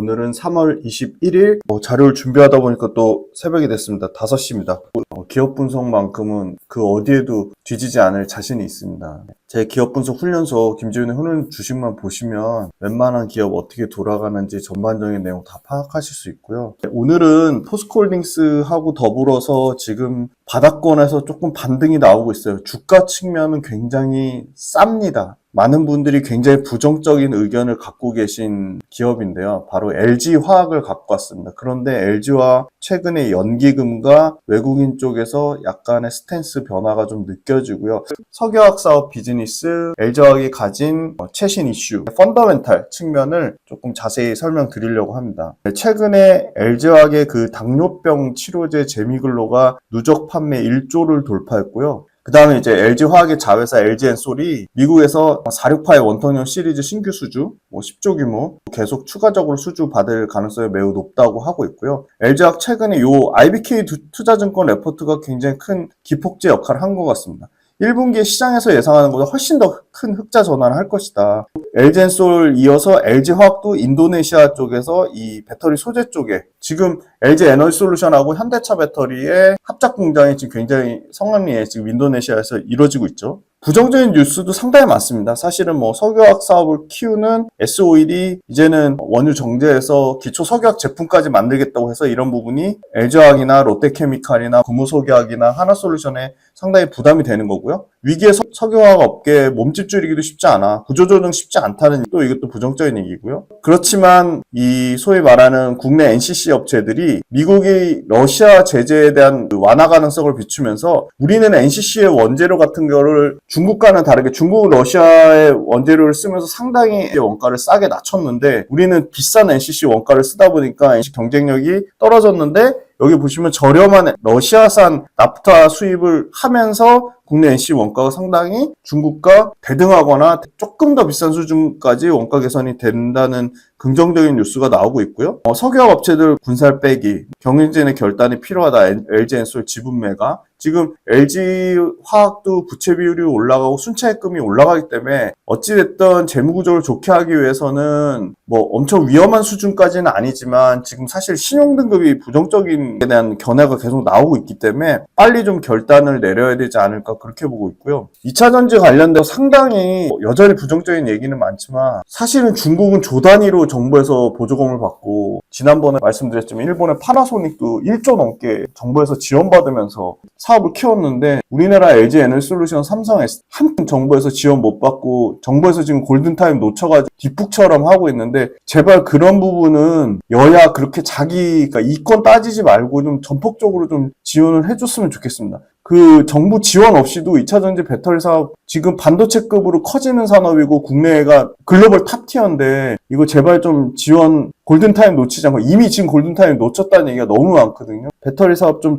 오늘은 3월 21일 자료를 준비하다 보니까 또 새벽이 됐습니다. 5시입니다. 기업 분석만큼은 그 어디에도 뒤지지 않을 자신이 있습니다. 제 기업 분석 훈련소 김지훈의 훈련 주식만 보시면 웬만한 기업 어떻게 돌아가는지 전반적인 내용 다 파악하실 수 있고요. 오늘은 포스코홀딩스하고 더불어서 지금 바닥권에서 조금 반등이 나오고 있어요. 주가 측면은 굉장히 쌉니다. 많은 분들이 굉장히 부정적인 의견을 갖고 계신 기업인데요. 바로 LG화학을 갖고 왔습니다. 그런데 LG화학 최근에 연기금과 외국인 쪽에서 약간의 스탠스 변화가 좀 느껴지고요. 석유화학 사업 비즈니스, LG화학이 가진 최신 이슈, 펀더멘탈 측면을 조금 자세히 설명드리려고 합니다. 최근에 LG화학의 그 당뇨병 치료제 제미글로가 누적 판매 1조를 돌파했고요. 그 다음에 이제 LG화학의 자회사 LG엔솔이 미국에서 468의 원통형 시리즈 신규 수주 10조 규모 계속 추가적으로 수주 받을 가능성이 매우 높다고 하고 있고요. LG화학 최근에 요 IBK 투자증권 레포트가 굉장히 큰 기폭제 역할을 한 것 같습니다. 1분기에 시장에서 예상하는 것보다 훨씬 더 큰 흑자 전환을 할 것이다. LG엔솔 이어서 LG화학도 인도네시아 쪽에서 이 배터리 소재 쪽에 지금 LG에너지솔루션하고 현대차 배터리의 합작 공장이 지금 굉장히 성황리에 지금 인도네시아에서 이루어지고 있죠. 부정적인 뉴스도 상당히 많습니다. 사실은 석유화학 사업을 키우는 S-오일이 이제는 원유 정제해서 기초 석유화학 제품까지 만들겠다고 해서 이런 부분이 LG화학이나 롯데케미칼이나 금호석유화학이나 하나솔루션에 상당히 부담이 되는 거고요. 위기의 석유화학 업계에 몸집 줄이기도 쉽지 않아. 구조조정 쉽지 않다는 또 이것도 부정적인 얘기고요. 그렇지만 이 소위 말하는 국내 NCC 업체들이 미국이 러시아 제재에 대한 완화 가능성을 비추면서 우리는 NCC의 원재료 같은 거를 중국과는 다르게 중국은 러시아의 원재료를 쓰면서 상당히 원가를 싸게 낮췄는데 우리는 비싼 NCC 원가를 쓰다 보니까 NCC 경쟁력이 떨어졌는데 여기 보시면 저렴한 러시아산 나프타 수입을 하면서 국내 NCC 원가가 상당히 중국과 대등하거나 조금 더 비싼 수준까지 원가 개선이 된다는 긍정적인 뉴스가 나오고 있고요. 석유화학 업체들 군살 빼기, 경영진의 결단이 필요하다. LG엔솔 지분 매가. 지금 LG화학도 부채 비율이 올라가고 순차익금이 올라가기 때문에 어찌됐든 재무구조를 좋게 하기 위해서는 엄청 위험한 수준까지는 아니지만 지금 사실 신용등급이 부정적인 에 대한 견해가 계속 나오고 있기 때문에 빨리 좀 결단을 내려야 되지 않을까 그렇게 보고 있고요. 2차전지 관련돼서 상당히 여전히 부정적인 얘기는 많지만 사실은 중국은 조 단위로 정부에서 보조금을 받고 지난번에 말씀드렸지만 일본의 파나소닉도 1조 넘게 정부에서 지원받으면서 사업을 키웠는데 우리나라 LG에너지솔루션, 삼성에서 한 정부에서 지원 못 받고 정부에서 지금 골든타임 놓쳐가지고 뒷북처럼 하고 있는데 제발 그런 부분은 여야 그렇게 자기가 이권 따지지 말고 좀 전폭적으로 좀 지원을 해줬으면 좋겠습니다. 그 정부 지원 없이도 2차전지 배터리 사업 지금 반도체급으로 커지는 산업이고 국내가 글로벌 탑티어인데 이거 제발 좀 지원 골든타임 놓치지 않고 이미 지금 골든타임 놓쳤다는 얘기가 너무 많거든요. 배터리 사업 좀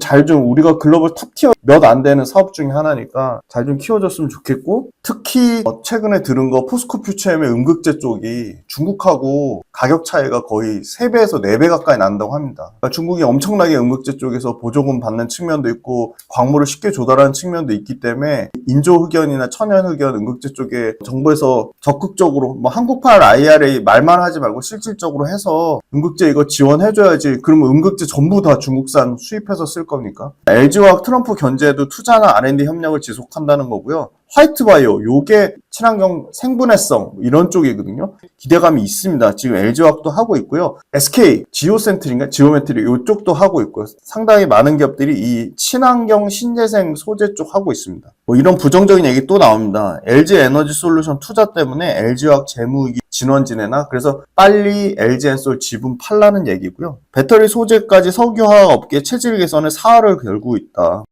우리가 글로벌 탑티어 몇 안 되는 사업 중에 하나니까 잘 좀 키워줬으면 좋겠고 특히 최근에 들은 거 포스코 퓨처엠의 음극재 쪽이 중국하고 가격 차이가 거의 3배에서 4배 가까이 난다고 합니다. 그러니까 중국이 엄청나게 음극재 쪽에서 보조금 받는 측면도 있고 광물을 쉽게 조달하는 측면도 있기 때문에 인조흑연이나 천연흑연 음극재 쪽에 정부에서 적극적으로 한국판 IRA 말만 하지 말고 실질적으로 해서 음극재 이거 지원해줘야지. 그러면 음극재 전부 다 중국산 수입해서 쓸 겁니까? LG화학 트럼프 견제에도 투자나 R&D 협력을 지속한다는 거고요. 화이트바이오, 요게 친환경 생분해성 이런 쪽이거든요. 기대감이 있습니다. 지금 LG화학도 하고 있고요. SK, 지오메트리 이쪽도 하고 있고요. 상당히 많은 기업들이 이 친환경 신재생 소재 쪽 하고 있습니다. 이런 부정적인 얘기 또 나옵니다. LG에너지솔루션 투자 때문에 LG화학 재무이익이 진원지내나 그래서 빨리 LG엔솔 지분 팔라는 얘기고요. 배터리 소재까지 석유화학 업계 체질 개선에 사활을 걸고 있다.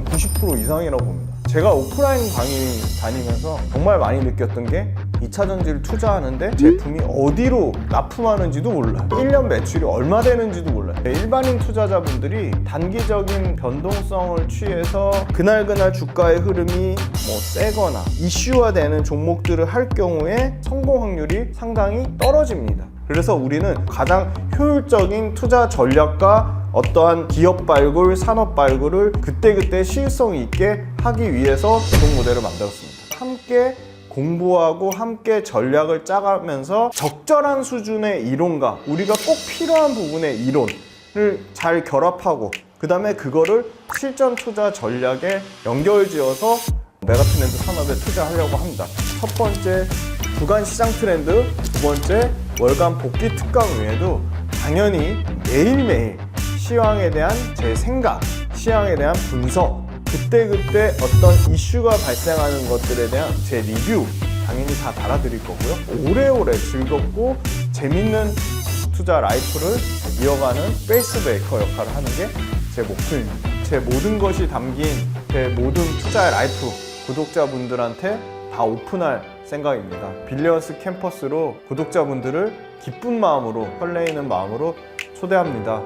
90% 이상이라고 봅니다. 제가 오프라인 강의 다니면서 정말 많이 느꼈던 게 2차전지를 투자하는데 제품이 어디로 납품하는지도 몰라요. 1년 매출이 얼마 되는지도 몰라요. 일반인 투자자분들이 단기적인 변동성을 취해서 그날 주가의 흐름이 세거나 이슈화되는 종목들을 할 경우에 성공 확률이 상당히 떨어집니다. 그래서 우리는 가장 효율적인 투자 전략과 어떠한 기업 발굴, 산업 발굴을 그때그때 시일성 있게 하기 위해서 운동 모델을 만들었습니다. 함께 공부하고 함께 전략을 짜가면서 적절한 수준의 이론과 우리가 꼭 필요한 부분의 이론을 잘 결합하고 그 다음에 그거를 실전 투자 전략에 연결지어서 메가트렌드 산업에 투자하려고 합니다. 첫 번째, 주간 시장 트렌드, 두 번째, 월간 복귀 특강 외에도 당연히 매일매일 시황에 대한 제 생각, 시황에 대한 분석, 그때그때 어떤 이슈가 발생하는 것들에 대한 제 리뷰 당연히 다 달아드릴 거고요. 오래오래 즐겁고 재밌는 투자 라이프를 이어가는 페이스메이커 역할을 하는 게 제 목표입니다. 제 모든 것이 담긴 제 모든 투자의 라이프 구독자분들한테 다 오픈할 생각입니다. 빌리언스 캠퍼스로 구독자분들을 기쁜 마음으로, 설레이는 마음으로 초대합니다.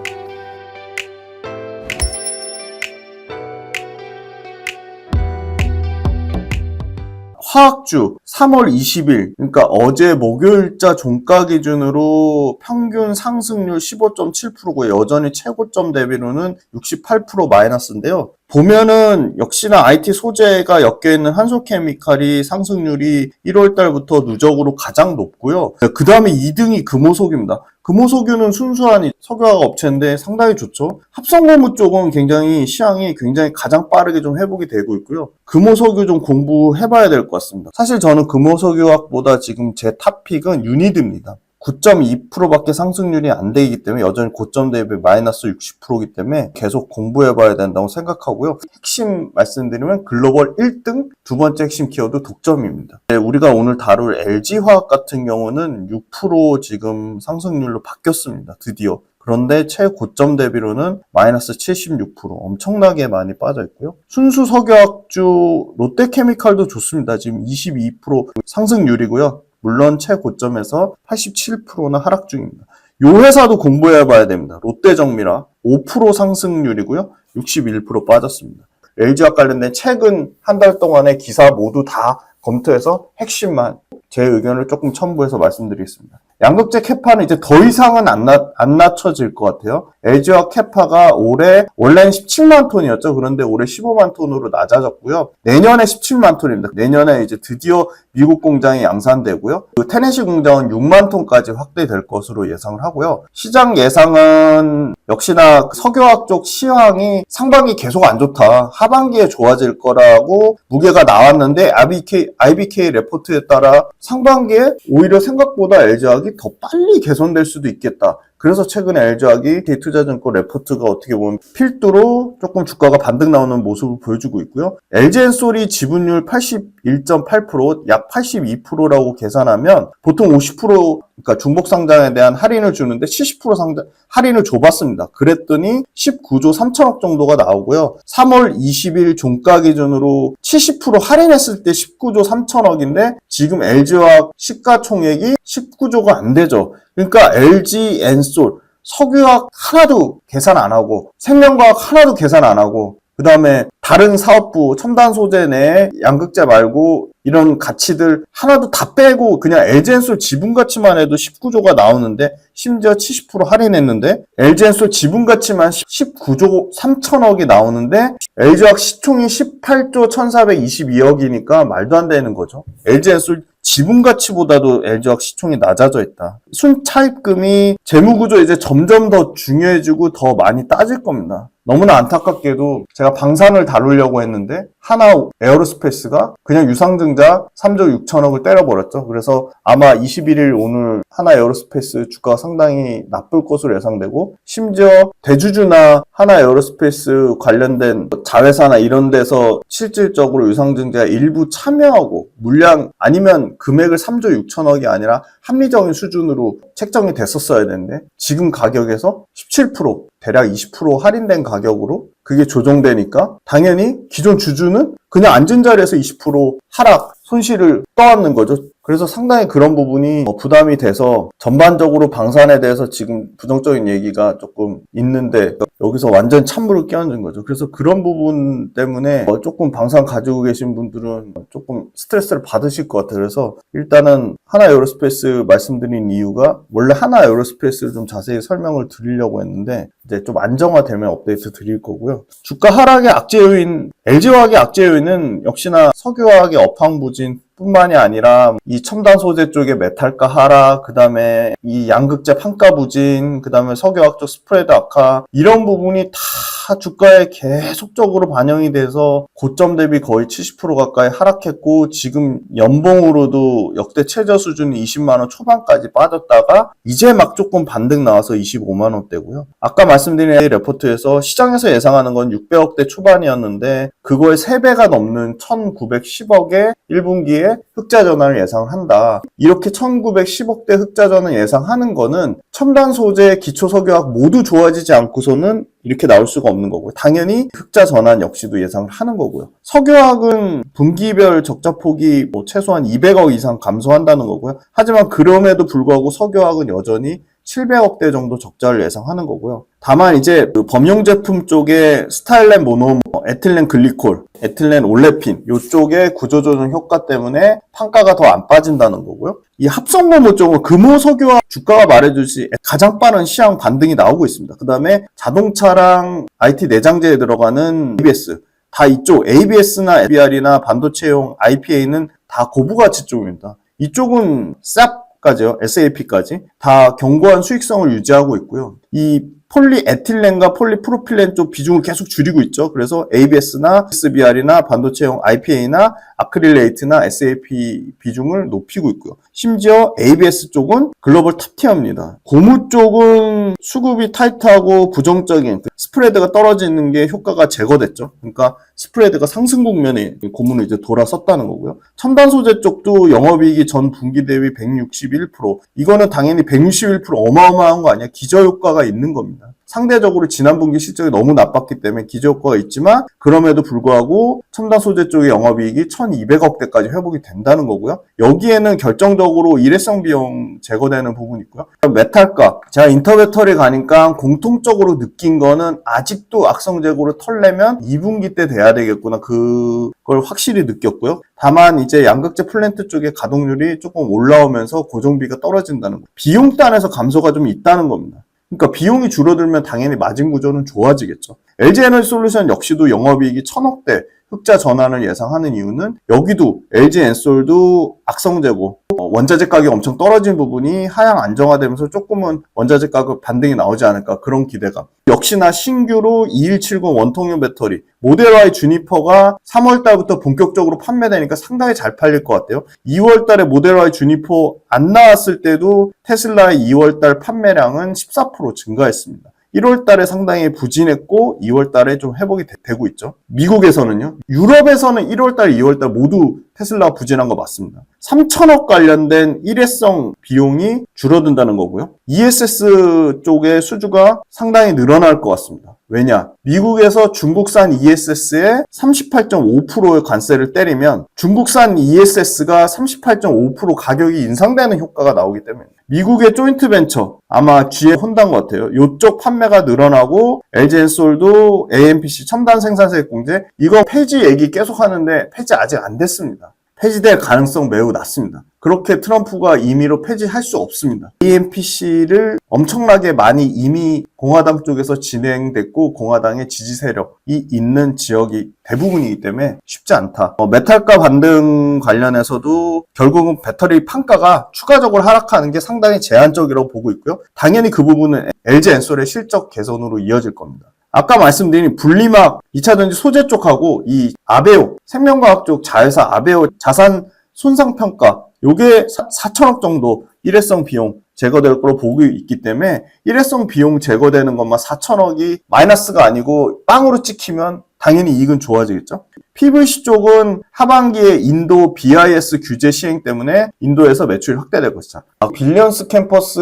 화학주 3월 20일, 그러니까 어제 목요일자 종가 기준으로 평균 상승률 15.7%고 여전히 최고점 대비로는 68% 마이너스인데요. 보면은 역시나 IT 소재가 엮여있는 한솔케미칼이 상승률이 1월 달부터 누적으로 가장 높고요. 그 다음에 2등이 금호석유입니다. 금호석유는 순수한 석유화학 업체인데 상당히 좋죠. 합성고무 쪽은 굉장히 시황이 굉장히 가장 빠르게 좀 회복이 되고 있고요. 금호석유 좀 공부해봐야 될 것 같습니다. 사실 저는 금호석유학보다 지금 제 탑픽은 유니드입니다. 9.2%밖에 상승률이 안 되기 때문에 여전히 고점 대비 마이너스 60%이기 때문에 계속 공부해봐야 된다고 생각하고요. 핵심 말씀드리면 글로벌 1등, 두 번째 핵심 키워드 독점입니다. 우리가 오늘 다룰 LG화학 같은 경우는 6% 지금 상승률로 바뀌었습니다. 드디어. 그런데 최고점 대비로는 마이너스 76%, 엄청나게 많이 빠져 있고요. 순수 석유학주 롯데케미칼도 좋습니다. 지금 22% 상승률이고요. 물론 최고점에서 87%나 하락 중입니다. 이 회사도 공부해봐야 됩니다. 롯데정밀화 5% 상승률이고요. 61% 빠졌습니다. LG화학 관련된 최근 한 달 동안의 기사 모두 다 검토해서 핵심만 제 의견을 조금 첨부해서 말씀드리겠습니다. 양극재 캐파는 이제 더 이상은 안 낮춰질 것 같아요. LG화학 캐파가 올해 원래는 17만 톤이었죠. 그런데 올해 15만 톤으로 낮아졌고요. 내년에 17만 톤입니다. 내년에 이제 드디어 미국 공장이 양산되고요. 그 테네시 공장은 6만 톤까지 확대될 것으로 예상을 하고요. 시장 예상은 역시나 석유화학 쪽 시황이 상반기 계속 안 좋다. 하반기에 좋아질 거라고 무게가 나왔는데 IBK 레포트에 따라 상반기에 오히려 생각보다 LG화학이 더 빨리 개선될 수도 있겠다. 그래서 최근에 LG화학이 K투자증권 레포트가 어떻게 보면 필두로 조금 주가가 반등 나오는 모습을 보여주고 있고요. LG엔솔이 지분율 81.8%, 약 82%라고 계산하면 보통 50% 그러니까 중복 상장에 대한 할인을 주는데 70% 상장 할인을 줘봤습니다. 그랬더니 19조 3천억 정도가 나오고요. 3월 20일 종가 기준으로 70% 할인했을 때 19조 3천억인데 지금 LG화학 시가총액이 19조가 안 되죠. 그러니까 LG엔솔 석유화학 하나도 계산 안 하고 생명과학 하나도 계산 안 하고 그 다음에 다른 사업부 첨단 소재 내 양극재 말고 이런 가치들 하나도 다 빼고 그냥 LG엔솔 지분 가치만 해도 19조가 나오는데 심지어 70% 할인했는데 LG엔솔 지분 가치만 19조 3천억이 나오는데 LG화학 시총이 18조 1422억이니까 말도 안 되는 거죠. LG엔솔 지분 가치보다도 LG화학 시총이 낮아져 있다. 순차입금이 재무구조 이제 점점 더 중요해지고 더 많이 따질 겁니다. 너무나 안타깝게도 제가 방산을 다루려고 했는데 하나 에어로스페이스가 그냥 유상증자 3조 6천억을 때려버렸죠. 그래서 아마 21일 오늘 하나 에어로스페이스 주가가 상당히 나쁠 것으로 예상되고 심지어 대주주나 하나 에어로스페이스 관련된 자회사나 이런 데서 실질적으로 유상증자에 일부 참여하고 물량 아니면 금액을 3조 6천억이 아니라 합리적인 수준으로 책정이 됐었어야 되는데 지금 가격에서 17% 대략 20% 할인된 가격으로 그게 조정되니까 당연히 기존 주주는 그냥 앉은 자리에서 20% 하락 손실을 떠안는 거죠. 그래서 상당히 그런 부분이 부담이 돼서 전반적으로 방산에 대해서 지금 부정적인 얘기가 조금 있는데 여기서 완전 찬물을 끼얹은 거죠. 그래서 그런 부분 때문에 조금 방산 가지고 계신 분들은 조금 스트레스를 받으실 것 같아요. 그래서 일단은 하나 에어로스페이스 말씀드린 이유가 원래 하나 에어로스페이스를 좀 자세히 설명을 드리려고 했는데 이제 좀 안정화되면 업데이트 드릴 거고요. 주가 하락의 악재 요인 LG화학의 악재 요인은 역시나 석유화학의 업황 부진 뿐만이 아니라 이 첨단 소재 쪽의 메탈가 하락, 그 다음에 이 양극재 판가 부진, 그 다음에 석유화학 쪽 스프레드 악화, 이런 부분이 다 주가에 계속적으로 반영이 돼서 고점 대비 거의 70% 가까이 하락했고, 지금 연봉으로도 역대 최저 수준이 20만원 초반까지 빠졌다가 이제 막 조금 반등 나와서 25만원대고요. 아까 말씀드린 레포트에서 시장에서 예상하는 건 600억대 초반이었는데 그거의 3배가 넘는 1910억의 1분기에 흑자 전환을 예상한다. 이렇게 1910억대 흑자 전환 예상하는 거는 첨단 소재, 기초 석유화학 모두 좋아지지 않고서는 이렇게 나올 수가 없는 거고요. 당연히 흑자 전환 역시도 예상을 하는 거고요. 석유화학은 분기별 적자폭이 최소한 200억 이상 감소한다는 거고요. 하지만 그럼에도 불구하고 석유화학은 여전히 700억대 정도 적자를 예상하는 거고요. 다만 이제 그 범용 제품 쪽에 스타일렌 모노머, 에틸렌 글리콜, 에틸렌 올레핀 이쪽의 구조조정 효과 때문에 판가가 더 안 빠진다는 거고요. 이 합성모모 쪽은 금호석유화학 주가가 말해주시 가장 빠른 시장 반등이 나오고 있습니다. 그 다음에 자동차랑 IT 내장재에 들어가는 ABS, 다 이쪽 ABS나 FBR이나 반도체용 IPA는 다 고부가치 쪽입니다. 이쪽은 SAP까지요, SAP까지 다 견고한 수익성을 유지하고 있고요. 이 폴리에틸렌과 폴리프로필렌 쪽 비중을 계속 줄이고 있죠. 그래서 ABS나 SBR이나 반도체용 IPA나 아크릴레이트나 SAP 비중을 높이고 있고요. 심지어 ABS 쪽은 글로벌 탑티어입니다. 고무 쪽은 수급이 타이트하고 부정적인 스프레드가 떨어지는 게 효과가 제거됐죠. 그러니까 스프레드가 상승 국면에 고무는 이제 돌아섰다는 거고요. 첨단 소재 쪽도 영업이익이 전 분기 대비 161%. 이거는 당연히 161% 어마어마한 거 아니야. 기저효과가 있는 겁니다. 상대적으로 지난 분기 실적이 너무 나빴기 때문에 기저효과가 있지만 그럼에도 불구하고 첨단 소재 쪽의 영업이익이 1200억대까지 회복이 된다는 거고요. 여기에는 결정적으로 일회성 비용 제거되는 부분이 있고요. 메탈가, 제가 인터배터리 가니까 공통적으로 느낀 거는 아직도 악성 재고를 털려면 2분기 때 돼야 되겠구나, 그걸 확실히 느꼈고요. 다만 이제 양극재 플랜트 쪽의 가동률이 조금 올라오면서 고정비가 떨어진다는 거, 비용단에서 감소가 좀 있다는 겁니다. 그러니까 비용이 줄어들면 당연히 마진 구조는 좋아지겠죠. LG에너지솔루션 역시도 영업이익이 1000억대 흑자 전환을 예상하는 이유는 여기도 LG엔솔도 악성 재고, 원자재 가격이 엄청 떨어진 부분이 하향 안정화되면서 조금은 원자재 가격 반등이 나오지 않을까, 그런 기대감. 역시나 신규로 2170 원통형 배터리 모델 Y 주니퍼가 3월달부터 본격적으로 판매되니까 상당히 잘 팔릴 것 같아요. 2월달에 모델 Y 주니퍼 안 나왔을 때도 테슬라의 2월달 판매량은 14% 증가했습니다. 1월달에 상당히 부진했고 2월달에 좀 회복이 되고 있죠. 미국에서는요. 유럽에서는 1월달, 2월달 모두 테슬라가 부진한 거 맞습니다. 3천억 관련된 일회성 비용이 줄어든다는 거고요. ESS 쪽의 수주가 상당히 늘어날 것 같습니다. 왜냐? 미국에서 중국산 ESS에 38.5%의 관세를 때리면 중국산 ESS가 38.5% 가격이 인상되는 효과가 나오기 때문에 미국의 조인트 벤처, 아마 GM 혼다인 것 같아요. 이쪽 판매가 늘어나고 LG엔솔도 AMPC 첨단 생산세 공제, 이거 폐지 얘기 계속 하는데 폐지 아직 안 됐습니다. 폐지될 가능성 매우 낮습니다. 그렇게 트럼프가 임의로 폐지할 수 없습니다. AMPC를 엄청나게 많이 이미 공화당 쪽에서 진행됐고 공화당의 지지 세력이 있는 지역이 대부분이기 때문에 쉽지 않다. 메탈가 반등 관련해서도 결국은 배터리 판가가 추가적으로 하락하는 게 상당히 제한적이라고 보고 있고요. 당연히 그 부분은 LG엔솔의 실적 개선으로 이어질 겁니다. 아까 말씀드린 분리막 2차전지 소재 쪽하고 이 아베오 생명과학 쪽 자회사 아베오 자산 손상평가, 요게 4천억 정도 일회성 비용 제거될 거로 보고 있기 때문에 일회성 비용 제거되는 것만 4천억이 마이너스가 아니고 빵으로 찍히면 당연히 이익은 좋아지겠죠. PVC 쪽은 하반기에 인도 BIS 규제 시행 때문에 인도에서 매출이 확대될 것이다. 빌리언스 캠퍼스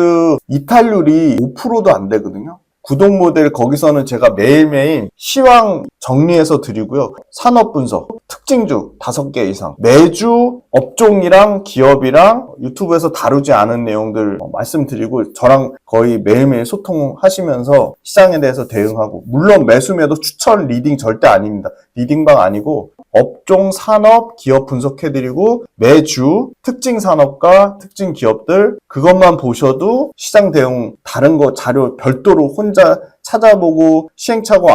이탈률이 5%도 안 되거든요. 구독 모델 거기서는 제가 매일매일 시황 정리해서 드리고요. 산업 분석, 특징주 5개 이상 매주 업종이랑 기업이랑 유튜브에서 다루지 않은 내용들 말씀드리고 저랑 거의 매일매일 소통하시면서 시장에 대해서 대응하고, 물론 매수매도 추천 리딩 절대 아닙니다. 리딩방 아니고 업종, 산업, 기업 분석해드리고 매주 특징 산업과 특징 기업들 그것만 보셔도 시장 대응 다른 거 자료 별도로 혼자 찾아보고 시행착오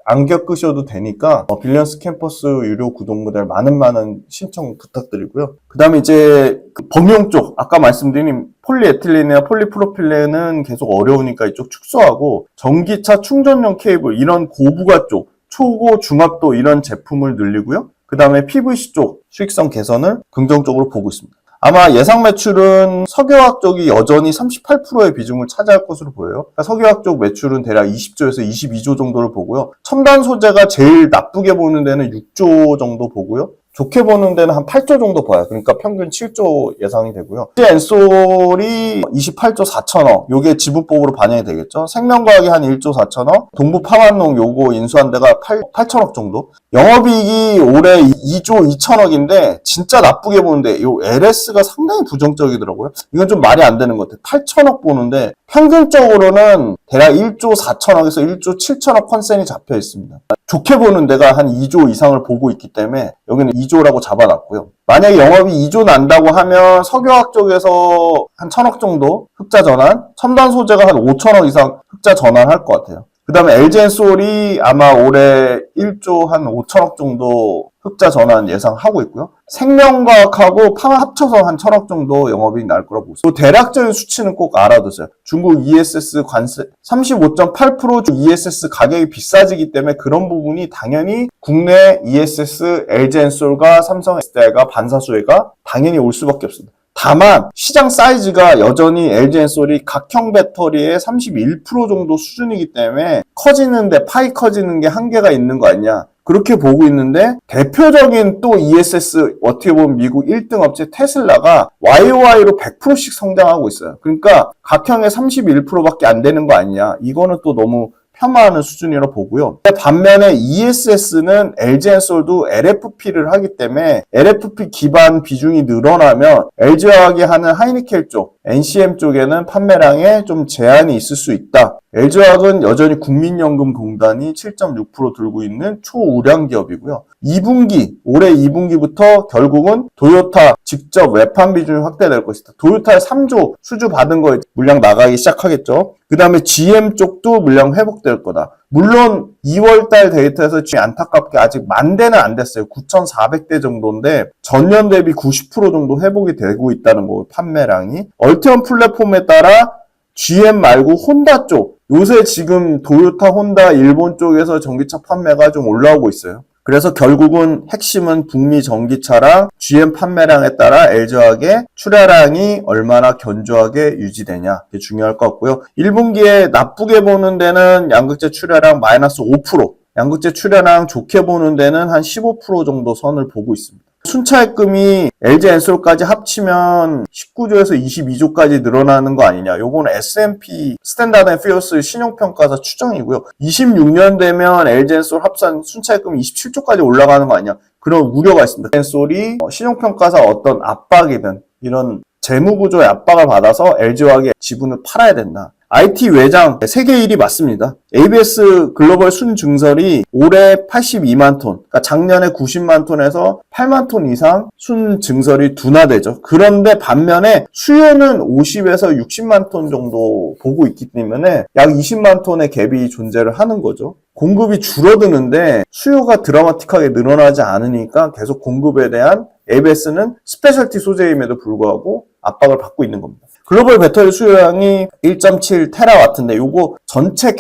안 겪으셔도 되니까 빌리언스 캠퍼스 유료 구독 모델 많은 신청 부탁드리고요. 그 다음에 이제 그 범용 쪽 아까 말씀드린 폴리에틸렌이나 폴리프로필렌은 계속 어려우니까 이쪽 축소하고 전기차 충전용 케이블 이런 고부가 쪽 초고 중압도 이런 제품을 늘리고요. 그 다음에 PVC 쪽 수익성 개선을 긍정적으로 보고 있습니다. 아마 예상 매출은 석유화학 쪽이 여전히 38%의 비중을 차지할 것으로 보여요. 그러니까 석유화학 쪽 매출은 대략 20조에서 22조 정도를 보고요. 첨단 소재가 제일 나쁘게 보는 데는 6조 정도 보고요. 좋게 보는 데는 한 8조 정도 봐요. 그러니까 평균 7조 예상이 되고요. 엔솔이 28조 4천억. 요게 지분법으로 반영이 되겠죠. 생명과학이 한 1조 4천억. 동부파만농 요거 인수한 데가 8천억 정도. 영업이익이 올해 2조 2천억인데 진짜 나쁘게 보는데 요 LS가 상당히 부정적이더라고요. 이건 좀 말이 안 되는 것 같아요. 8천억 보는데 평균적으로는 대략 1조 4천억에서 1조 7천억 컨센이 잡혀 있습니다. 좋게 보는 데가 한 2조 이상을 보고 있기 때문에 여기는 2조라고 잡아놨고요. 만약에 영업이 2조 난다고 하면 석유화학 쪽에서 한 1천억 정도 흑자 전환, 첨단 소재가 한 5천억 이상 흑자 전환할 것 같아요. 그 다음에 LG엔솔이 아마 올해 1조 한 5천억 정도 흑자 전환 예상하고 있고요. 생명과학하고 파마 합쳐서 한 1천억 정도 영업이익 날 거라고 보고 있어요. 대략적인 수치는 꼭 알아두세요. 중국 ESS 관세 35.8% ESS 가격이 비싸지기 때문에 그런 부분이 당연히 국내 ESS, LG엔솔과 삼성 SDI가 반사수혜가 당연히 올 수밖에 없습니다. 다만 시장 사이즈가 여전히 LG엔솔이 각형 배터리의 31% 정도 수준이기 때문에 커지는데 파이 커지는 게 한계가 있는 거 아니냐 그렇게 보고 있는데 대표적인 또 ESS 어떻게 보면 미국 1등 업체 테슬라가 YOY로 100%씩 성장하고 있어요. 그러니까 각형의 31%밖에 안 되는 거 아니냐 이거는 또 너무 폄하하는 수준이라 보고요. 반면에 ESS는 LG엔솔도 LFP를 하기 때문에 LFP 기반 비중이 늘어나면 LG화학이 하는 하이니켈 쪽, NCM 쪽에는 판매량에 좀 제한이 있을 수 있다. LG화학은 여전히 국민연금공단이 7.6% 들고 있는 초우량 기업이고요. 2분기, 올해 2분기부터 결국은 도요타 직접 외판 비중이 확대될 것이다. 도요타에 3조 수주 받은 거 물량 나가기 시작하겠죠. 그 다음에 GM 쪽도 물량 회복될 거다. 물론 2월달 데이터에서 안타깝게 아직 10,000대는 안 됐어요. 9,400대 정도인데 전년 대비 90% 정도 회복이 되고 있다는 거예요. 판매량이. 얼티엄 플랫폼에 따라 GM 말고 혼다 쪽 요새 지금 도요타, 혼다 일본 쪽에서 전기차 판매가 좀 올라오고 있어요. 그래서 결국은 핵심은 북미 전기차랑 GM 판매량에 따라 LG화학의 출하량이 얼마나 견조하게 유지되냐 이게 중요할 것 같고요. 1분기에 나쁘게 보는 데는 양극재 출하량 마이너스 5%, 양극재 출하량 좋게 보는 데는 한 15% 정도 선을 보고 있습니다. 순차입금이 LG엔솔까지 합치면 19조에서 22조까지 늘어나는 거 아니냐. 요거는 S&P 스탠다드 앤 피어스 신용평가사 추정이고요. 26년 되면 LG엔솔 합산 순차입금이 27조까지 올라가는 거 아니냐. 그런 우려가 있습니다. LG엔솔이 신용평가사 어떤 압박이든 이런 재무구조의 압박을 받아서 LG화학의 지분을 팔아야 된다. IT 외장 세계 1위 맞습니다. ABS 글로벌 순증설이 올해 82만 톤, 그러니까 작년에 90만 톤에서 8만 톤 이상 순증설이 둔화되죠. 그런데 반면에 수요는 50에서 60만 톤 정도 보고 있기 때문에 약 20만 톤의 갭이 존재를 하는 거죠. 공급이 줄어드는데 수요가 드라마틱하게 늘어나지 않으니까 계속 공급에 대한 ABS는 스페셜티 소재임에도 불구하고 압박을 받고 있는 겁니다. 글로벌 배터리 수요량이 1.7테라와트인데 요거 전체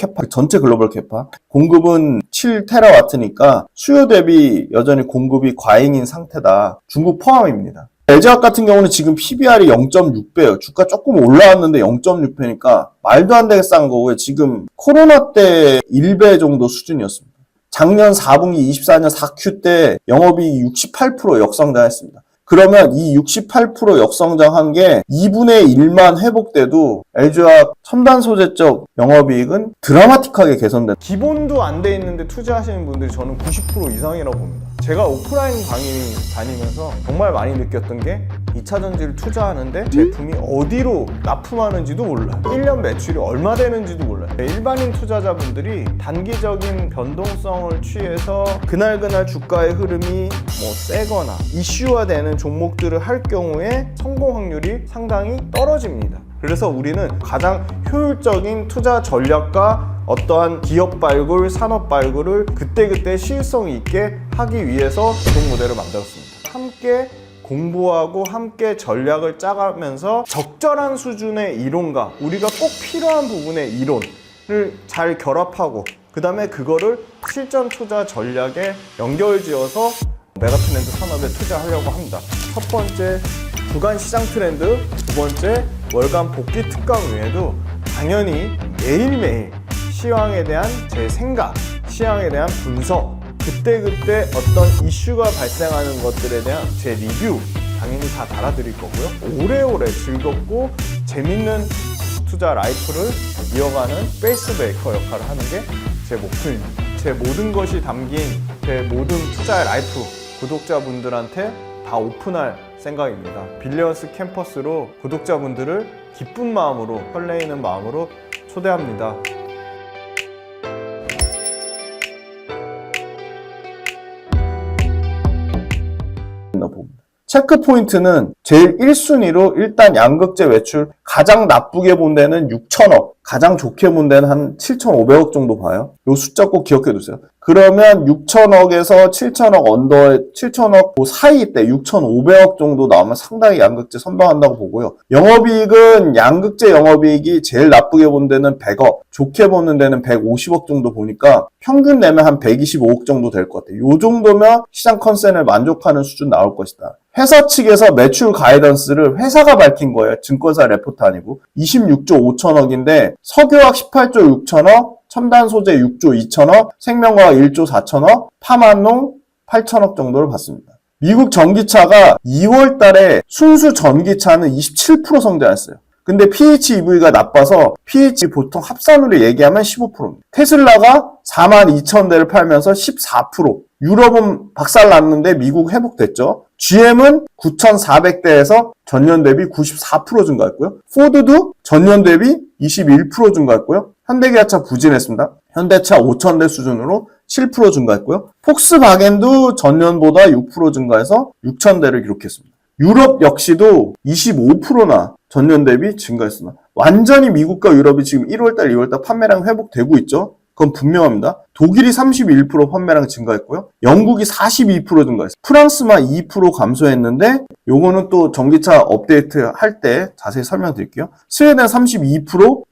글로벌 캐파 공급은 7테라와트니까 수요 대비 여전히 공급이 과잉인 상태다. 중국 포함입니다. LG화학 같은 경우는 지금 PBR이 0.6배예요. 주가 조금 올라왔는데 0.6배니까 말도 안 되게 싼 거고요. 지금 코로나 때 1배 정도 수준이었습니다. 작년 4분기 24년 4Q 때 영업이익이 68% 역성장했습니다. 그러면 이 68% 역성장한 게 2분의 1만 회복돼도 LG화학 첨단 소재 쪽 영업이익은 드라마틱하게 개선된. 기본도 안 돼 있는데 투자하시는 분들이 저는 90% 이상이라고 봅니다. 제가 오프라인 강의 다니면서 정말 많이 느꼈던 게 2차전지를 투자하는데 제품이 어디로 납품하는지도 몰라요. 1년 매출이 얼마 되는지도 몰라요. 일반인 투자자분들이 단기적인 변동성을 취해서 그날 주가의 흐름이 세거나 이슈화되는 종목들을 할 경우에 성공 확률이 상당히 떨어집니다. 그래서 우리는 가장 효율적인 투자 전략과 어떠한 기업 발굴, 산업 발굴을 그때그때 시의성 있게 하기 위해서 구독 모델을 만들었습니다. 함께 공부하고 함께 전략을 짜가면서 적절한 수준의 이론과 우리가 꼭 필요한 부분의 이론을 잘 결합하고 그 다음에 그거를 실전 투자 전략에 연결지어서 메가트렌드 산업에 투자하려고 합니다. 첫 번째, 주간 시장 트렌드, 두 번째, 월간 복귀 특강 외에도 당연히 매일매일 시황에 대한 제 생각, 시황에 대한 분석, 그때그때 어떤 이슈가 발생하는 것들에 대한 제 리뷰 당연히 다 달아드릴 거고요. 오래오래 즐겁고 재밌는 투자 라이프를 이어가는 페이스메이커 역할을 하는 게 제 목표입니다. 제 모든 것이 담긴 제 모든 투자 라이프 구독자분들한테 다 오픈할 생각입니다. 빌리언스 캠퍼스로 구독자분들을 기쁜 마음으로, 설레이는 마음으로 초대합니다. 체크 포인트는 제일 1순위로 일단 양극재 매출 가장 나쁘게 본 데는 6천억, 가장 좋게 본 데는 한 7,500억 정도 봐요. 요 숫자 꼭 기억해 두세요. 그러면 6천억에서 7천억 언더에 7천억 그 사이 때 6,500억 정도 나오면 상당히 양극재 선방한다고 보고요. 영업이익은 양극재 영업이익이 제일 나쁘게 본 데는 100억, 좋게 보는 데는 150억 정도 보니까 평균 내면 한 125억 정도 될 것 같아요. 요 정도면 시장 컨센을 만족하는 수준 나올 것이다. 회사 측에서 매출 가이던스를 회사가 밝힌 거예요. 증권사 레포트 아니고. 26조 5천억인데 석유화학 18조 6천억, 첨단 소재 6조 2천억, 생명과학 1조 4천억, 파마농 8천억 정도를 봤습니다. 미국 전기차가 2월 달에 순수 전기차는 27% 성장했어요. 근데 PHEV가 나빠서 PHEV 보통 합산으로 얘기하면 15%입니다. 테슬라가 42,000대를 팔면서 14%. 유럽은 박살났는데 미국 회복됐죠. GM은 9,400대에서 전년 대비 94% 증가했고요. 포드도 전년 대비 21% 증가했고요. 현대기아차 부진했습니다. 현대차 5,000대 수준으로 7% 증가했고요. 폭스바겐도 전년보다 6% 증가해서 6,000대를 기록했습니다. 유럽 역시도 25%나 전년 대비 증가했습니다. 완전히 미국과 유럽이 지금 1월달, 2월달 판매량 회복되고 있죠. 그건 분명합니다. 독일이 31% 판매량 증가했고요. 영국이 42% 증가했어요. 프랑스만 2% 감소했는데 요거는 또 전기차 업데이트 할 때 자세히 설명드릴게요. 스웨덴 32%,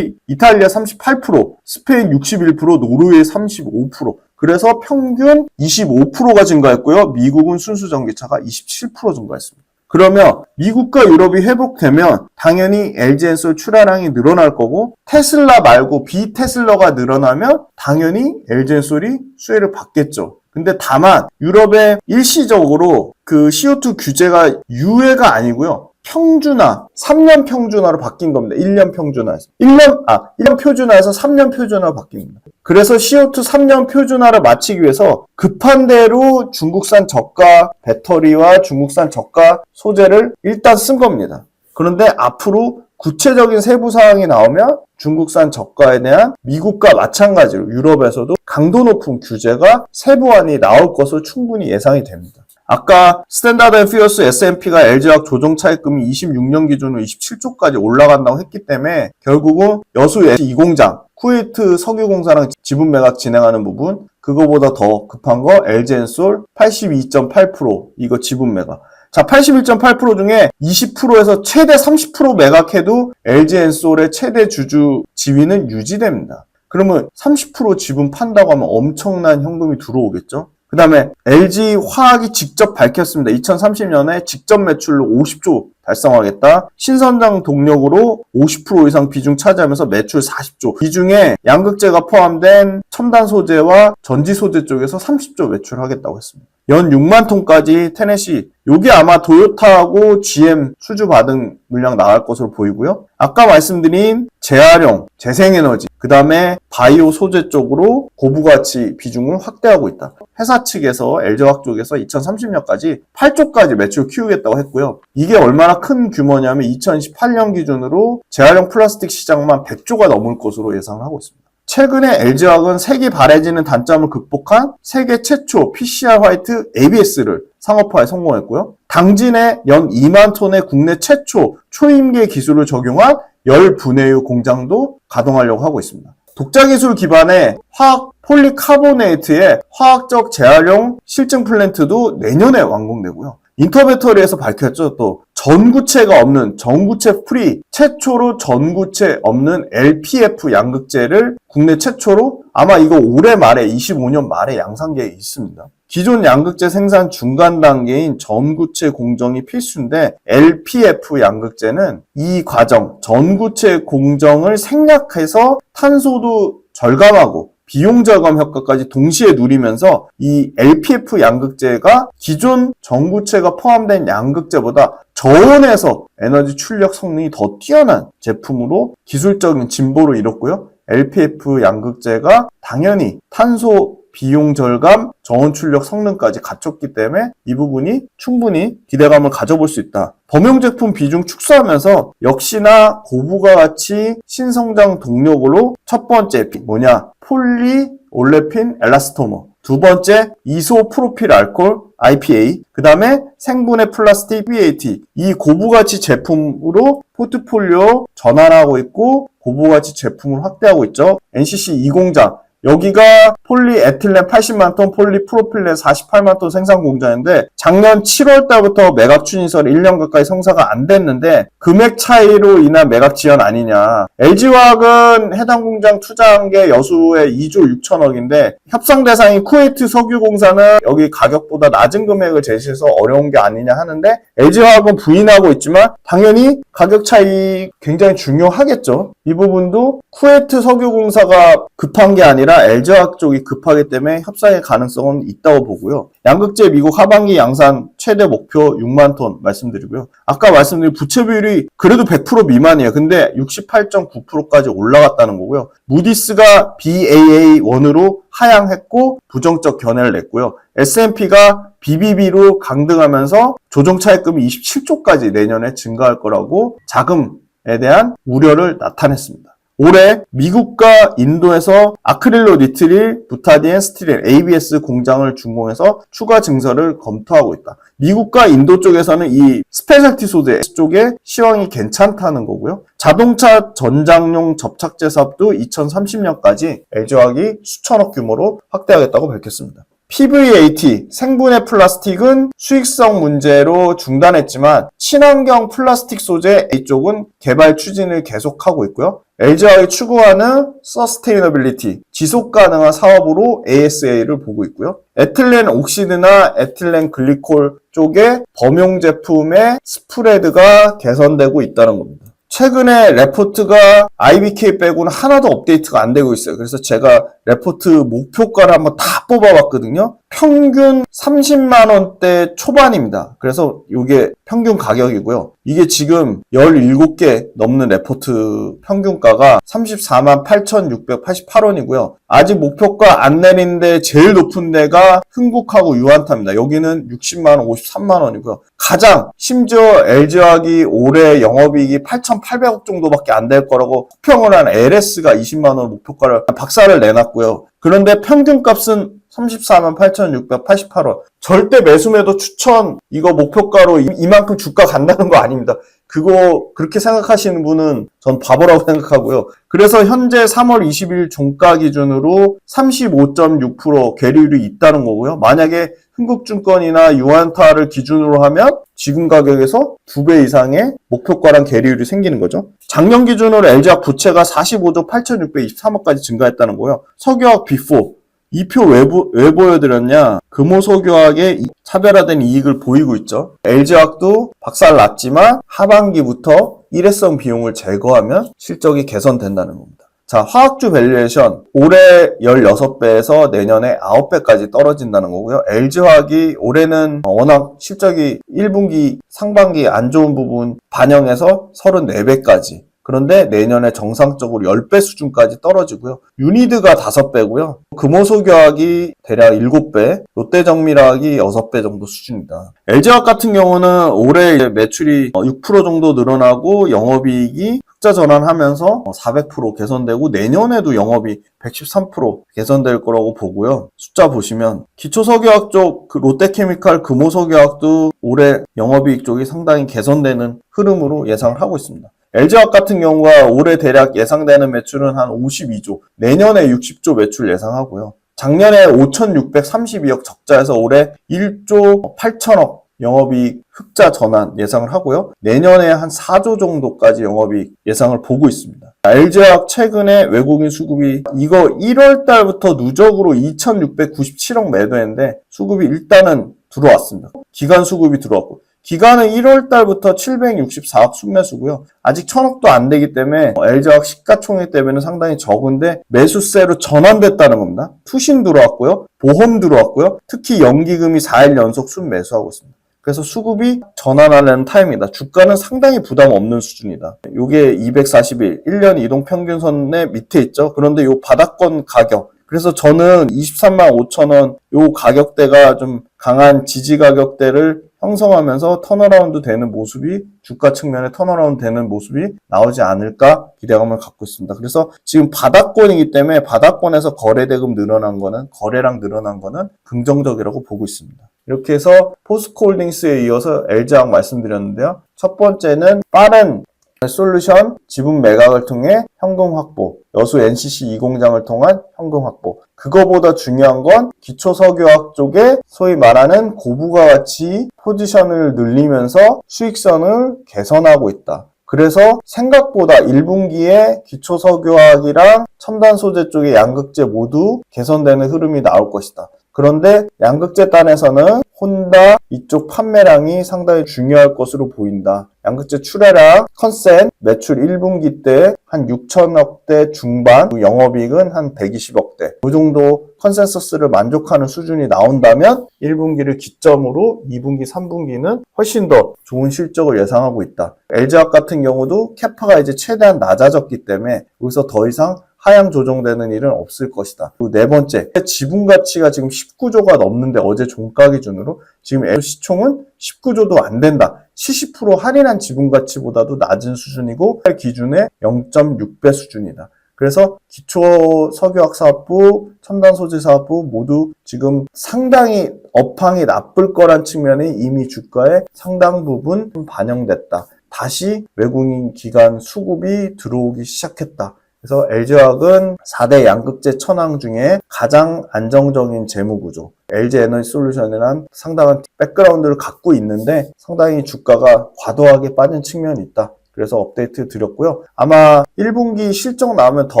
이탈리아 38%, 스페인 61%, 노르웨이 35%. 그래서 평균 25%가 증가했고요. 미국은 순수 전기차가 27% 증가했습니다. 그러면 미국과 유럽이 회복되면 당연히 LG엔솔 출하량이 늘어날 거고 테슬라 말고 비테슬라가 늘어나면 당연히 LG엔솔이 수혜를 받겠죠. 근데 다만 유럽에 일시적으로 그 CO2 규제가 유예가 아니고요. 평준화, 3년 평준화로 바뀐 겁니다. 1년 평준화에서. 1년 표준화에서 3년 표준화로 바뀝니다. 그래서 CO2 3년 표준화를 마치기 위해서 급한 대로 중국산 저가 배터리와 중국산 저가 소재를 일단 쓴 겁니다. 그런데 앞으로 구체적인 세부 사항이 나오면 중국산 저가에 대한 미국과 마찬가지로 유럽에서도 강도 높은 규제가 세부안이 나올 것으로 충분히 예상이 됩니다. 아까 스탠다드 앤 퓨어스 S&P가 LG화학 조정 차입금이 26년 기준으로 27조까지 올라간다고 했기 때문에 결국은 여수 S2공장, 쿠웨이트 석유공사랑 지분 매각 진행하는 부분, 그거보다 더 급한 거 LG엔솔 82.8% 이거 지분 매각. 자, 81.8% 중에 20%에서 최대 30% 매각해도 LG엔솔의 최대 주주 지위는 유지됩니다. 그러면 30% 지분 판다고 하면 엄청난 현금이 들어오겠죠? 그 다음에 LG화학이 직접 밝혔습니다. 2030년에 직접 매출로 50조 달성하겠다. 신선장 동력으로 50% 이상 비중 차지하면서 매출 40조. 이 중에 양극재가 포함된 첨단 소재와 전지 소재 쪽에서 30조 매출하겠다고 했습니다. 연 6만 톤까지 테네시, 요게 아마 도요타하고 GM 수주받은 물량 나갈 것으로 보이고요. 아까 말씀드린 재활용, 재생에너지, 그 다음에 바이오 소재 쪽으로 고부가치 비중을 확대하고 있다. 회사 측에서 LG화학 쪽에서 2030년까지 8조까지 매출 키우겠다고 했고요. 이게 얼마나 큰 규모냐면 2018년 기준으로 재활용 플라스틱 시장만 100조가 넘을 것으로 예상을 하고 있습니다. 최근에 LG화학은 색이 바래지는 단점을 극복한 세계 최초 PCR 화이트 ABS를 상업화에 성공했고요. 당진에 연 2만 톤의 국내 최초 초임계 기술을 적용한 열 분해유 공장도 가동하려고 하고 있습니다. 독자기술 기반의 화학 폴리카보네이트의 화학적 재활용 실증 플랜트도 내년에 완공되고요. 인터배터리에서 밝혔죠. 또 전구체가 없는 전구체 프리 최초로 전구체 없는 LPF 양극재를 국내 최초로 아마 이거 올해 말에 25년 말에 양산 계획이 있습니다. 기존 양극재 생산 중간 단계인 전구체 공정이 필수인데 LPF 양극재는 이 과정 전구체 공정을 생략해서 탄소도 절감하고 비용 절감 효과까지 동시에 누리면서 이 LPF 양극재가 기존 전구체가 포함된 양극재보다 저온에서 에너지 출력 성능이 더 뛰어난 제품으로 기술적인 진보를 이뤘고요. LPF 양극재가 당연히 탄소 비용 절감, 저온 출력 성능까지 갖췄기 때문에 이 부분이 충분히 기대감을 가져볼 수 있다. 범용 제품 비중 축소하면서 역시나 고부가 가치 신성장 동력으로 첫 번째 뭐냐? 폴리 올레핀 엘라스토머. 두 번째 이소프로필 알코올 IPA. 그 다음에 생분해 플라스틱 PAT. 이 고부가치 제품으로 포트폴리오 전환하고 있고 고부가치 제품을 확대하고 있죠. NCC 2공장. 여기가 폴리에틸렌 80만 톤, 폴리프로필렌 48만 톤 생산 공장인데 작년 7월 달부터 매각 추진설 1년 가까이 성사가 안 됐는데 금액 차이로 인한 매각 지연 아니냐. LG화학은 해당 공장 투자한 게 여수에 2조 6천억인데 협상 대상인 쿠웨이트 석유공사는 여기 가격보다 낮은 금액을 제시해서 어려운 게 아니냐 하는데 LG화학은 부인하고 있지만 당연히 가격 차이 굉장히 중요하겠죠. 이 부분도 쿠웨이트 석유공사가 급한 게 아니라 LG화학 쪽이 급하기 때문에 협상의 가능성은 있다고 보고요. 양극재 미국 하반기 양산 최대 목표 6만 톤 말씀드리고요. 아까 말씀드린 부채 비율이 그래도 100% 미만이에요. 근데 68.9%까지 올라갔다는 거고요. 무디스가 BAA1으로 하향했고 부정적 견해를 냈고요. S&P가 BBB로 강등하면서 조정 차입금이 27조까지 내년에 증가할 거라고 자금에 대한 우려를 나타냈습니다. 올해 미국과 인도에서 아크릴로 니트릴, 부타디엔 스티렌, ABS 공장을 준공해서 추가 증설을 검토하고 있다. 미국과 인도 쪽에서는 이 스페셜티 소재 쪽에 시황이 괜찮다는 거고요. 자동차 전장용 접착제 사업도 2030년까지 LG화학이 수천억 규모로 확대하겠다고 밝혔습니다. PVAT, 생분해 플라스틱은 수익성 문제로 중단했지만 친환경 플라스틱 소재 A쪽은 개발 추진을 계속하고 있고요. LG화학이 추구하는 서스테이너빌리티, 지속 가능한 사업으로 ASA를 보고 있고요. 에틸렌 옥시드나 에틸렌 글리콜 쪽에 범용 제품의 스프레드가 개선되고 있다는 겁니다. 최근에 레포트가 IBK 빼고는 하나도 업데이트가 안 되고 있어요. 그래서 제가 레포트 목표가를 한번 다 뽑아봤거든요. 평균 30만 원대 초반입니다. 그래서 이게 평균 가격이고요. 이게 지금 17개 넘는 레포트 평균가가 34만 8,688원이고요. 아직 목표가 안 내린데 제일 높은 데가 흥국하고 유한타입니다. 여기는 60만 원, 53만 원이고요. 가장 심지어 LG화학이 올해 영업이익이 8,800억 정도밖에 안 될 거라고 혹평을 한 LS가 20만 원 목표가를 박살을 내놨고요. 그런데 평균값은 34만 8,688원. 절대 매수매도 추천, 이거 목표가로 이만큼 주가 간다는 거 아닙니다. 그거 그렇게 생각하시는 분은 전 바보라고 생각하고요. 그래서 현재 3월 20일 종가 기준으로 35.6% 계리율이 있다는 거고요. 만약에 흥국증권이나 유한타를 기준으로 하면 지금 가격에서 2배 이상의 목표가랑 계리율이 생기는 거죠. 작년 기준으로 LG화학 부채가 45조 8,623억까지 증가했다는 거예요. 석유화학 B4. 이 표 왜 보여드렸냐? 금호석유화학의 차별화된 이익을 보이고 있죠. LG화학도 박살 났지만 하반기부터 일회성 비용을 제거하면 실적이 개선된다는 겁니다. 자, 화학주 밸류에이션 올해 16배에서 내년에 9배까지 떨어진다는 거고요. LG화학이 올해는 워낙 실적이 1분기 상반기 안 좋은 부분 반영해서 34배까지, 그런데 내년에 정상적으로 10배 수준까지 떨어지고요. 유니드가 5배고요. 금호석유화학이 대략 7배, 롯데정밀화학이 6배 정도 수준이다. LG화학 같은 경우는 올해 매출이 6% 정도 늘어나고 영업이익이 흑자 전환하면서 400% 개선되고 내년에도 영업이 113% 개선될 거라고 보고요. 숫자 보시면 기초석유화학 쪽 롯데케미칼, 금호석유화학도 올해 영업이익 쪽이 상당히 개선되는 흐름으로 예상을 하고 있습니다. LG화학 같은 경우가 올해 대략 예상되는 매출은 한 52조, 내년에 60조 매출 예상하고요. 작년에 5,632억 적자에서 올해 1조 8천억 영업이익 흑자 전환 예상을 하고요. 내년에 한 4조 정도까지 영업이익 예상을 보고 있습니다. LG화학 최근에 외국인 수급이 이거 1월 달부터 누적으로 2,697억 매도했는데 수급이 일단은 들어왔습니다. 기관 수급이 들어왔고 기간은 1월 달부터 764억 순매수고요. 아직 1,000억도 안 되기 때문에 LG화학 시가총액 대비는 상당히 적은데 매수세로 전환됐다는 겁니다. 투신 들어왔고요. 보험 들어왔고요. 특히 연기금이 4일 연속 순매수하고 있습니다. 그래서 수급이 전환하려는 타임이다. 주가는 상당히 부담 없는 수준이다. 이게 241, 1년 이동평균선의 밑에 있죠. 그런데 이 바닥권 가격. 그래서 저는 23만 5천 원 이 가격대가 좀 강한 지지 가격대를 형성하면서 턴어라운드 되는 모습이 주가 측면에 턴어라운드 되는 모습이 나오지 않을까 기대감을 갖고 있습니다. 그래서 지금 바닥권이기 때문에 바닥권에서 거래대금 늘어난 거는 거래량 늘어난 거는 긍정적이라고 보고 있습니다. 이렇게 해서 포스코홀딩스에 이어서 LG화학 말씀드렸는데요. 첫 번째는 빠른 솔루션 지분 매각을 통해 현금 확보, 여수 NCC 2공장을 통한 현금 확보. 그거보다 중요한 건 기초석유화학 쪽에 소위 말하는 고부가 가치 포지션을 늘리면서 수익성을 개선하고 있다. 그래서 생각보다 1분기에 기초석유화학이랑 첨단소재 쪽의 양극재 모두 개선되는 흐름이 나올 것이다. 그런데 양극재 단에서는 혼다 이쪽 판매량이 상당히 중요할 것으로 보인다. 양극재 출하량 컨센 매출 1분기 때 한 6천억대 중반, 영업이익은 한 120억대. 그 정도 컨센서스를 만족하는 수준이 나온다면 1분기를 기점으로 2분기, 3분기는 훨씬 더 좋은 실적을 예상하고 있다. LG화학 같은 경우도 캐파가 이제 최대한 낮아졌기 때문에 여기서 더 이상 하향 조정되는 일은 없을 것이다. 그리고 네 번째, 지분 가치가 지금 19조가 넘는데 어제 종가 기준으로 지금 시총은 19조도 안 된다. 70% 할인한 지분 가치보다도 낮은 수준이고 기준의 0.6배 수준이다. 그래서 기초석유화학 사업부, 첨단소재 사업부 모두 지금 상당히 업황이 나쁠 거란 측면이 이미 주가에 상당 부분 반영됐다. 다시 외국인 기관 수급이 들어오기 시작했다. 그래서 LG화학은 4대 양극재 천왕 중에 가장 안정적인 재무구조, LG에너지솔루션이란 상당한 백그라운드를 갖고 있는데 상당히 주가가 과도하게 빠진 측면이 있다. 그래서 업데이트 드렸고요. 아마 1분기 실적 나오면 더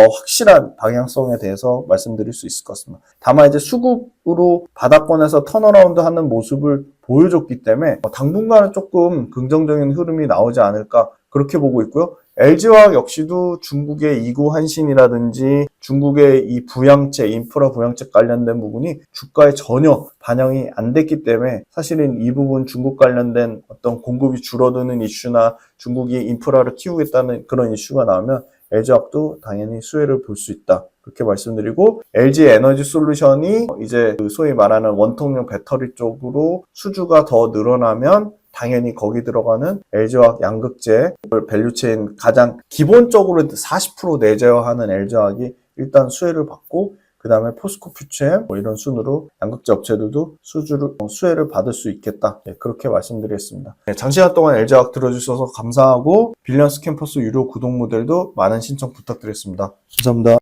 확실한 방향성에 대해서 말씀드릴 수 있을 것 같습니다. 다만 이제 수급으로 바닥권에서 턴어라운드 하는 모습을 보여줬기 때문에 당분간은 조금 긍정적인 흐름이 나오지 않을까 그렇게 보고 있고요. LG화학 역시도 중국의 이구한신이라든지 중국의 이 부양체, 인프라 부양체 관련된 부분이 주가에 전혀 반영이 안 됐기 때문에 사실은 이 부분 중국 관련된 어떤 공급이 줄어드는 이슈나 중국이 인프라를 키우겠다는 그런 이슈가 나오면 LG화학도 당연히 수혜를 볼 수 있다. 그렇게 말씀드리고 LG에너지솔루션이 이제 소위 말하는 원통형 배터리 쪽으로 수주가 더 늘어나면 당연히 거기 들어가는 LG화학 양극재 밸류체인 가장 기본적으로 40% 내재화하는 LG화학이 일단 수혜를 받고 그 다음에 포스코 퓨처엠 이런 순으로 양극재 업체들도 수혜를 받을 수 있겠다. 그렇게 말씀드리겠습니다. 장시간 동안 LG화학 들어주셔서 감사하고 빌리언스 캠퍼스 유료 구독 모델도 많은 신청 부탁드리겠습니다. 감사합니다.